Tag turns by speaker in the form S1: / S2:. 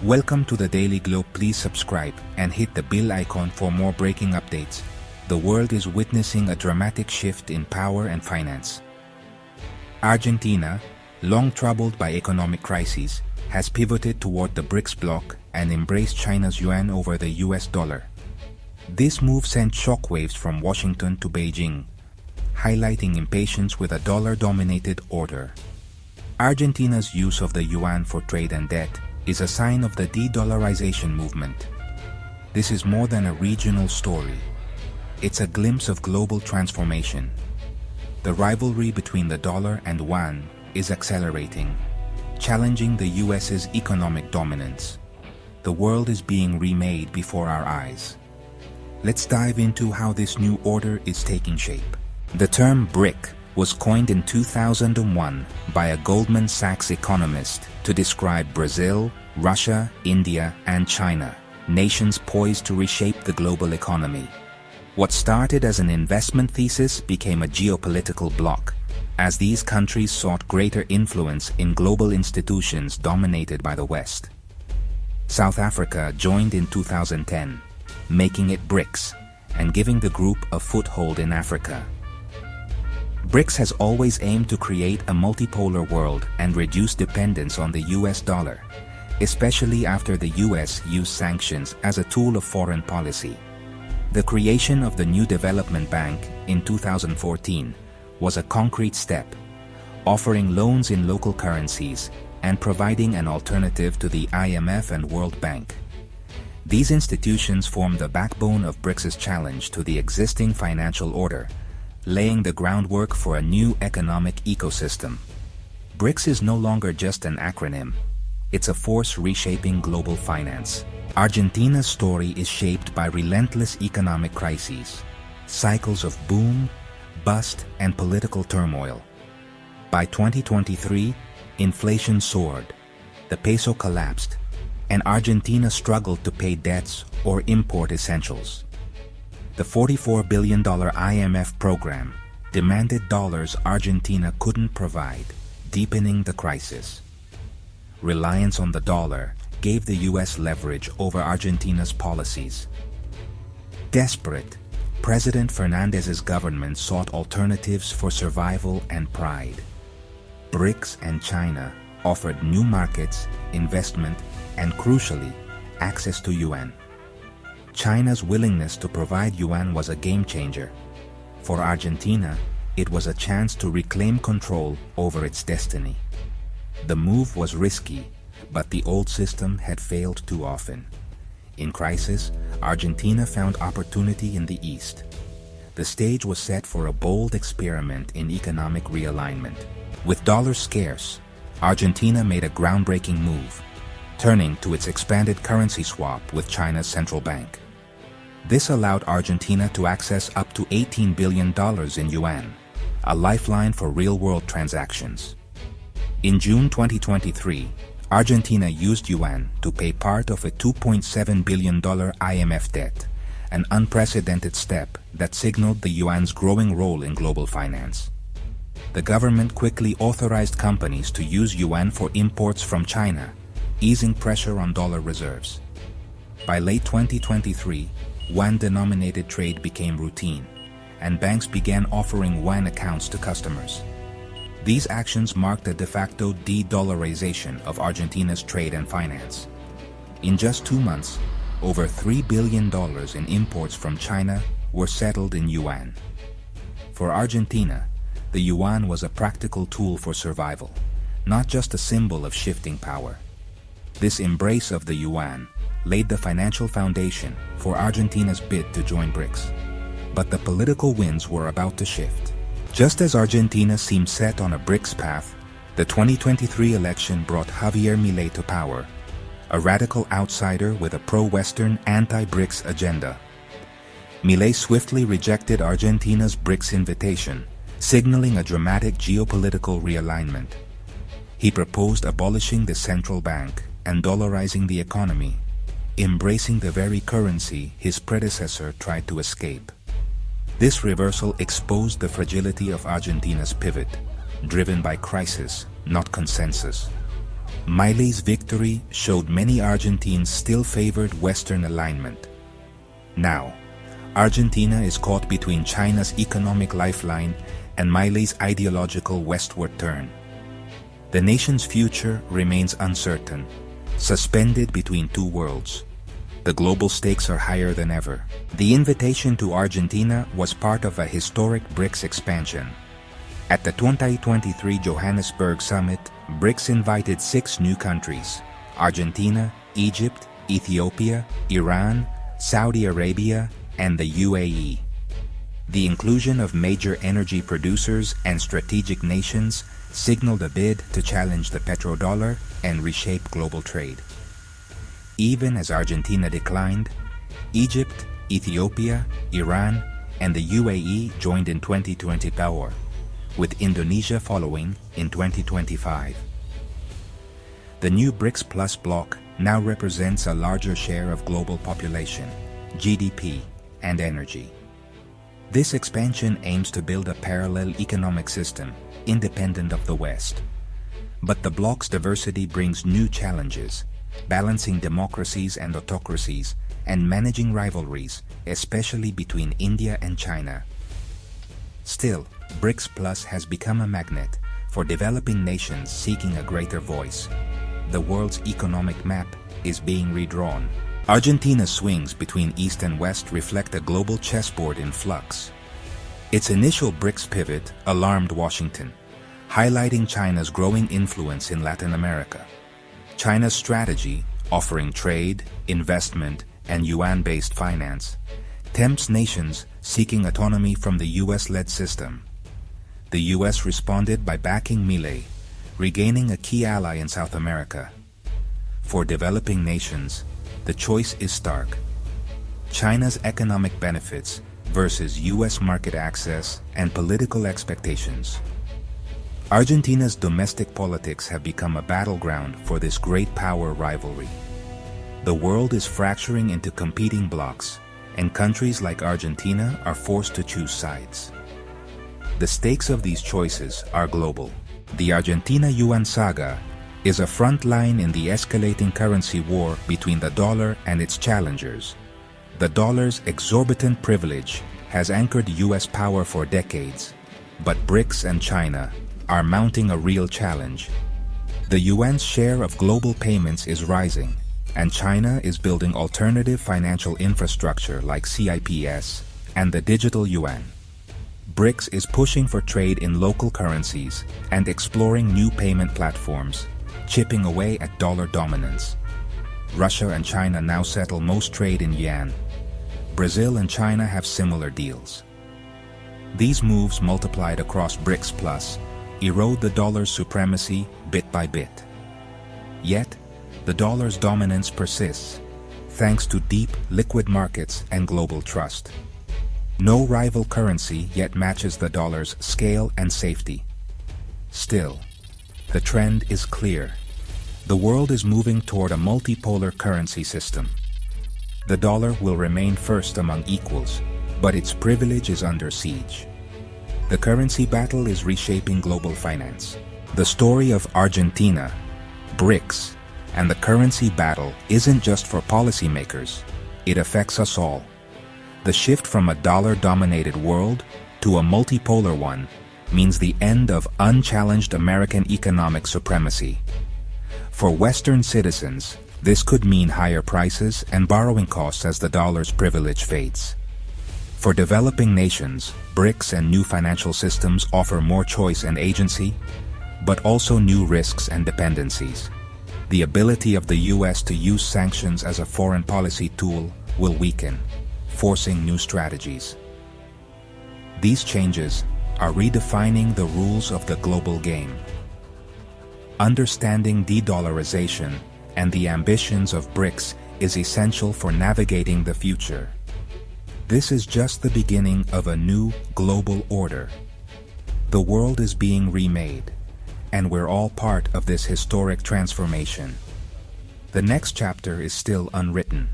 S1: Welcome to the Daily Globe. Please subscribe and hit the bell icon for more breaking updates. The world is witnessing a dramatic shift in power and finance. Argentina, long troubled by economic crises, has pivoted toward the BRICS bloc and embraced China's yuan over the US dollar. This move sent shockwaves from Washington to Beijing, highlighting impatience with a dollar-dominated order. Argentina's use of the yuan for trade and debt is a sign of the de-dollarization movement. This is more than a regional story. It's a glimpse of global transformation. The rivalry between the dollar and yuan is accelerating, challenging the US's economic dominance. The world is being remade before our eyes. Let's dive into how this new order is taking shape. The term BRIC was coined in 2001 by a Goldman Sachs economist to describe Brazil, Russia, India, and China, nations poised to reshape the global economy. What started as an investment thesis became a geopolitical bloc, as these countries sought greater influence in global institutions dominated by the West. South Africa joined in 2010, making it BRICS and giving the group a foothold in Africa. BRICS has always aimed to create a multipolar world and reduce dependence on the US dollar, especially after the US used sanctions as a tool of foreign policy. The creation of the new development bank in 2014 was a concrete step, offering loans in local currencies and providing an alternative to the IMF and World Bank. These institutions form the backbone of BRICS' challenge to the existing financial order, laying the groundwork for a new economic ecosystem. BRICS is no longer just an acronym. It's a force reshaping global finance. Argentina's story is shaped by relentless economic crises, cycles of boom, bust, and political turmoil. By 2023, inflation soared, the peso collapsed, and Argentina struggled to pay debts or import essentials. The $44 billion IMF program demanded dollars Argentina couldn't provide, deepening the crisis. Reliance on the dollar gave the US leverage over Argentina's policies. Desperate, President Fernandez's government sought alternatives for survival and pride. BRICS and China offered new markets, investment, and crucially, access to yuan. China's willingness to provide yuan was a game-changer. For Argentina, it was a chance to reclaim control over its destiny. The move was risky, but the old system had failed too often. In crisis, Argentina found opportunity in the East. The stage was set for a bold experiment in economic realignment. With dollars scarce, Argentina made a groundbreaking move, turning to its expanded currency swap with China's central bank. This allowed Argentina to access up to $18 billion in yuan, a lifeline for real-world transactions. In June 2023, Argentina used yuan to pay part of a $2.7 billion IMF debt, an unprecedented step that signaled the yuan's growing role in global finance. The government quickly authorized companies to use yuan for imports from China, easing pressure on dollar reserves. By late 2023, yuan-denominated trade became routine, and banks began offering yuan accounts to customers. These actions marked a de facto de-dollarization of Argentina's trade and finance. In just 2 months, over $3 billion in imports from China were settled in yuan. For Argentina, the yuan was a practical tool for survival, not just a symbol of shifting power. This embrace of the yuan laid the financial foundation for Argentina's bid to join BRICS. But the political winds were about to shift. Just as Argentina seemed set on a BRICS path, the 2023 election brought Javier Milei to power, a radical outsider with a pro-Western, anti-BRICS agenda. Milei swiftly rejected Argentina's BRICS invitation, signaling a dramatic geopolitical realignment. He proposed abolishing the central bank and dollarizing the economy, embracing the very currency his predecessor tried to escape. This reversal exposed the fragility of Argentina's pivot, driven by crisis, not consensus. Milei's victory showed many Argentines still favored Western alignment. Now, Argentina is caught between China's economic lifeline and Milei's ideological westward turn. The nation's future remains uncertain, suspended between two worlds. The global stakes are higher than ever. The invitation to Argentina was part of a historic BRICS expansion. At the 2023 Johannesburg Summit, BRICS invited 6 new countries: Argentina, Egypt, Ethiopia, Iran, Saudi Arabia, and the UAE. The inclusion of major energy producers and strategic nations signaled a bid to challenge the petrodollar and reshape global trade. Even as Argentina declined, Egypt, Ethiopia, Iran, and the UAE joined in 2024, with Indonesia following in 2025. The new BRICS Plus bloc now represents a larger share of global population, GDP, and energy. This expansion aims to build a parallel economic system, independent of the West. But the bloc's diversity brings new challenges, balancing democracies and autocracies, and managing rivalries, especially between India and China. Still, BRICS Plus has become a magnet for developing nations seeking a greater voice. The world's economic map is being redrawn. Argentina's swings between East and West reflect a global chessboard in flux. Its initial BRICS pivot alarmed Washington, highlighting China's growing influence in Latin America. China's strategy, offering trade, investment, and yuan-based finance, tempts nations seeking autonomy from the US-led system. The US responded by backing Milei, regaining a key ally in South America. For developing nations, the choice is stark: China's economic benefits versus US market access and political expectations. Argentina's domestic politics have become a battleground for this great power rivalry. The world is fracturing into competing blocs, and countries like Argentina are forced to choose sides. The stakes of these choices are global. The Argentina Yuan saga is a front line in the escalating currency war between the dollar and its challengers. The dollar's exorbitant privilege has anchored US power for decades, but BRICS and China are mounting a real challenge. The yuan's share of global payments is rising, and China is building alternative financial infrastructure like CIPS and the digital yuan. BRICS is pushing for trade in local currencies and exploring new payment platforms, chipping away at dollar dominance. Russia and China now settle most trade in yuan. Brazil and China have similar deals. These moves multiplied across BRICS Plus erode the dollar's supremacy bit by bit. Yet, the dollar's dominance persists, thanks to deep, liquid markets and global trust. No rival currency yet matches the dollar's scale and safety. Still, the trend is clear. The world is moving toward a multipolar currency system. The dollar will remain first among equals, but its privilege is under siege. The currency battle is reshaping global finance. The story of Argentina, BRICS, and the currency battle isn't just for policymakers. It affects us all. The shift from a dollar-dominated world to a multipolar one means the end of unchallenged American economic supremacy. For Western citizens, this could mean higher prices and borrowing costs as the dollar's privilege fades. For developing nations, BRICS and new financial systems offer more choice and agency, but also new risks and dependencies. The ability of the US to use sanctions as a foreign policy tool will weaken, forcing new strategies. These changes are redefining the rules of the global game. Understanding de-dollarization and the ambitions of BRICS is essential for navigating the future. This is just the beginning of a new global order. The world is being remade, and we're all part of this historic transformation. The next chapter is still unwritten.